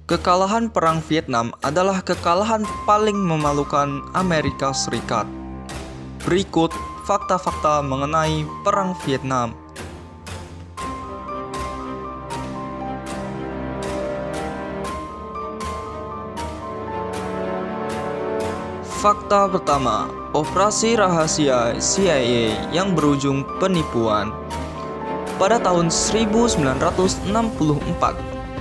Kekalahan Perang Vietnam adalah kekalahan paling memalukan Amerika Serikat. Berikut fakta-fakta mengenai Perang Vietnam. Fakta pertama, operasi rahasia CIA yang berujung penipuan. Pada tahun 1964,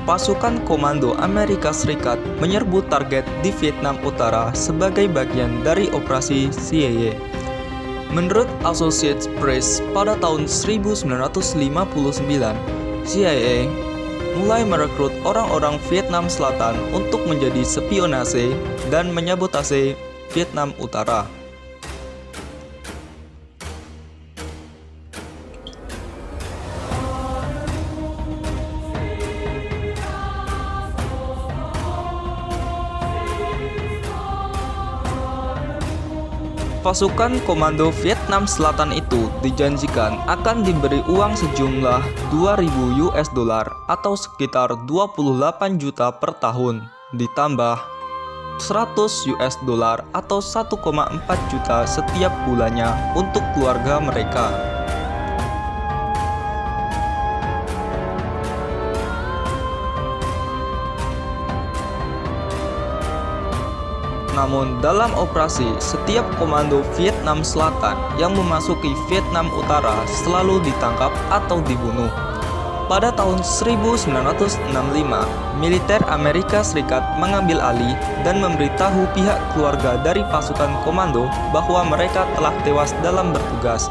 pasukan komando Amerika Serikat menyerbu target di Vietnam Utara sebagai bagian dari operasi CIA. Menurut Associated Press, pada tahun 1959, CIA mulai merekrut orang-orang Vietnam Selatan untuk menjadi spionase dan menyabotase Vietnam Utara. Pasukan komando Vietnam Selatan itu dijanjikan akan diberi uang sejumlah 2.000 US dollar atau sekitar 28 juta per tahun, ditambah 100 US dollar atau 1,4 juta setiap bulannya untuk keluarga mereka. Namun dalam operasi, setiap komando Vietnam Selatan yang memasuki Vietnam Utara selalu ditangkap atau dibunuh. Pada tahun 1965, militer Amerika Serikat mengambil alih dan memberitahu pihak keluarga dari pasukan komando bahwa mereka telah tewas dalam bertugas.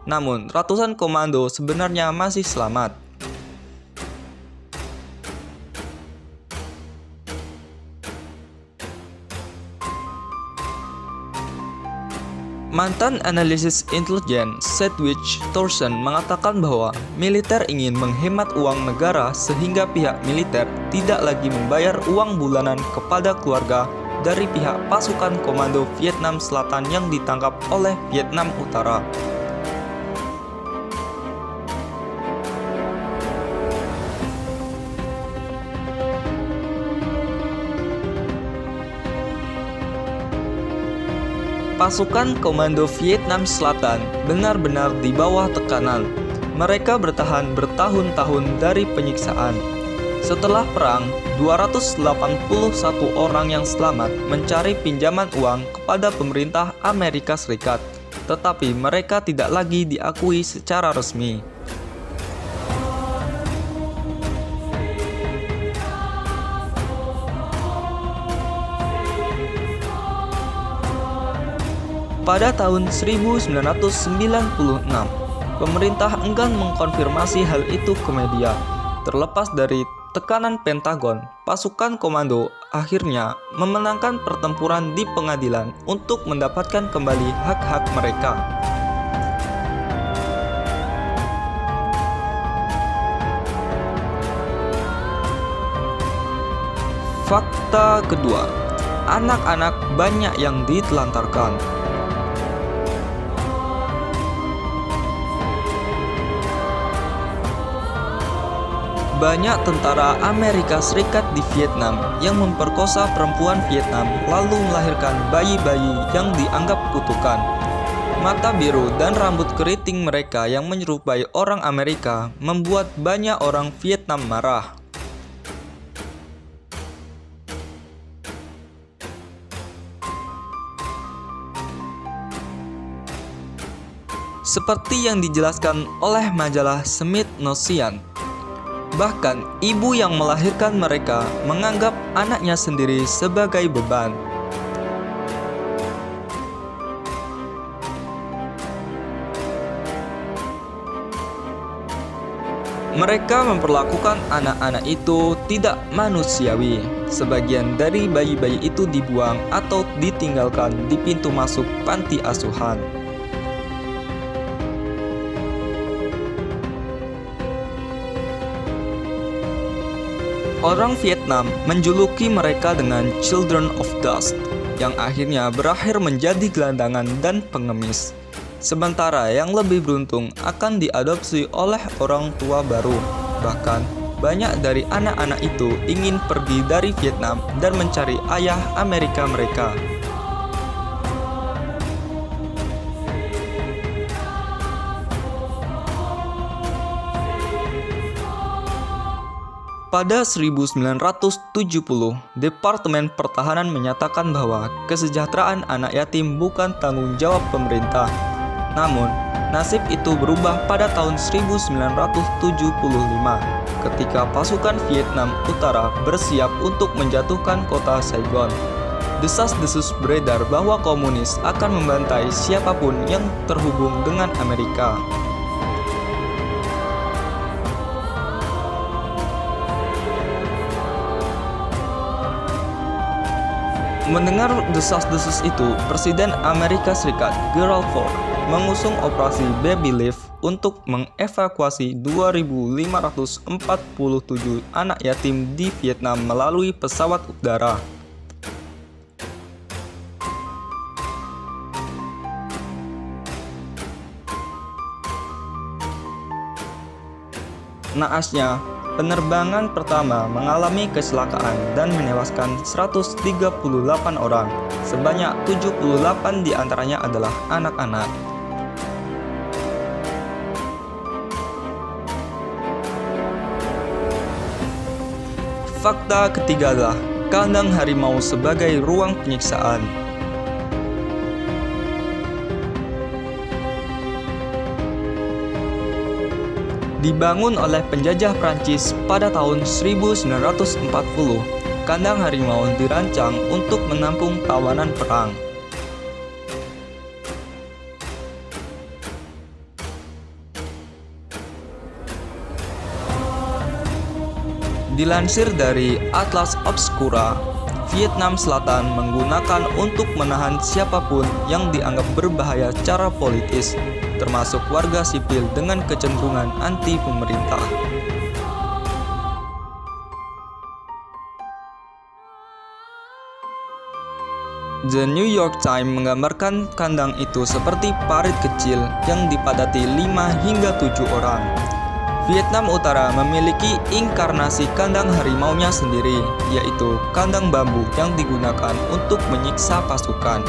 Namun, ratusan komando sebenarnya masih selamat. Mantan analisis intelijen Sedgwick Thorson mengatakan bahwa militer ingin menghemat uang negara sehingga pihak militer tidak lagi membayar uang bulanan kepada keluarga dari pihak pasukan komando Vietnam Selatan yang ditangkap oleh Vietnam Utara. Pasukan komando Vietnam Selatan benar-benar di bawah tekanan. Mereka bertahan bertahun-tahun dari penyiksaan. Setelah perang, 281 orang yang selamat mencari pinjaman uang kepada pemerintah Amerika Serikat, tetapi mereka tidak lagi diakui secara resmi. Pada tahun 1996, pemerintah enggan mengkonfirmasi hal itu ke media. Terlepas dari tekanan Pentagon, pasukan komando akhirnya memenangkan pertempuran di pengadilan untuk mendapatkan kembali hak-hak mereka. Fakta kedua, anak-anak banyak yang ditelantarkan. Banyak tentara Amerika Serikat di Vietnam yang memperkosa perempuan Vietnam lalu melahirkan bayi-bayi yang dianggap kutukan. Mata biru dan rambut keriting mereka yang menyerupai orang Amerika membuat banyak orang Vietnam marah. Seperti yang dijelaskan oleh majalah Smithsonian, bahkan ibu yang melahirkan mereka menganggap anaknya sendiri sebagai beban. Mereka memperlakukan anak-anak itu tidak manusiawi. Sebagian dari bayi-bayi itu dibuang atau ditinggalkan di pintu masuk panti asuhan. Orang Vietnam menjuluki mereka dengan Children of Dust, yang akhirnya berakhir menjadi gelandangan dan pengemis. Sementara yang lebih beruntung akan diadopsi oleh orang tua baru. Bahkan, banyak dari anak-anak itu ingin pergi dari Vietnam dan mencari ayah Amerika mereka. Pada 1970, Departemen Pertahanan menyatakan bahwa kesejahteraan anak yatim bukan tanggung jawab pemerintah. Namun, nasib itu berubah pada tahun 1975 ketika pasukan Vietnam Utara bersiap untuk menjatuhkan kota Saigon. Desas-desus beredar bahwa komunis akan membantai siapapun yang terhubung dengan Amerika. Mendengar desas-desus itu, Presiden Amerika Serikat Gerald Ford mengusung operasi Baby Lift untuk mengevakuasi 2.547 anak yatim di Vietnam melalui pesawat udara. Naasnya, penerbangan pertama mengalami kecelakaan dan menewaskan 138 orang. Sebanyak 78 diantaranya adalah anak-anak. Fakta ketiga adalah kandang harimau sebagai ruang penyiksaan. Dibangun oleh penjajah Prancis pada tahun 1940, kandang harimau dirancang untuk menampung tawanan perang. Dilansir dari Atlas Obscura, Vietnam Selatan menggunakan untuk menahan siapapun yang dianggap berbahaya secara politis, termasuk warga sipil dengan kecenderungan anti pemerintah. The New York Times menggambarkan kandang itu seperti parit kecil yang dipadati 5 hingga 7 orang. Vietnam Utara memiliki inkarnasi kandang harimaunya sendiri, yaitu kandang bambu yang digunakan untuk menyiksa pasukan.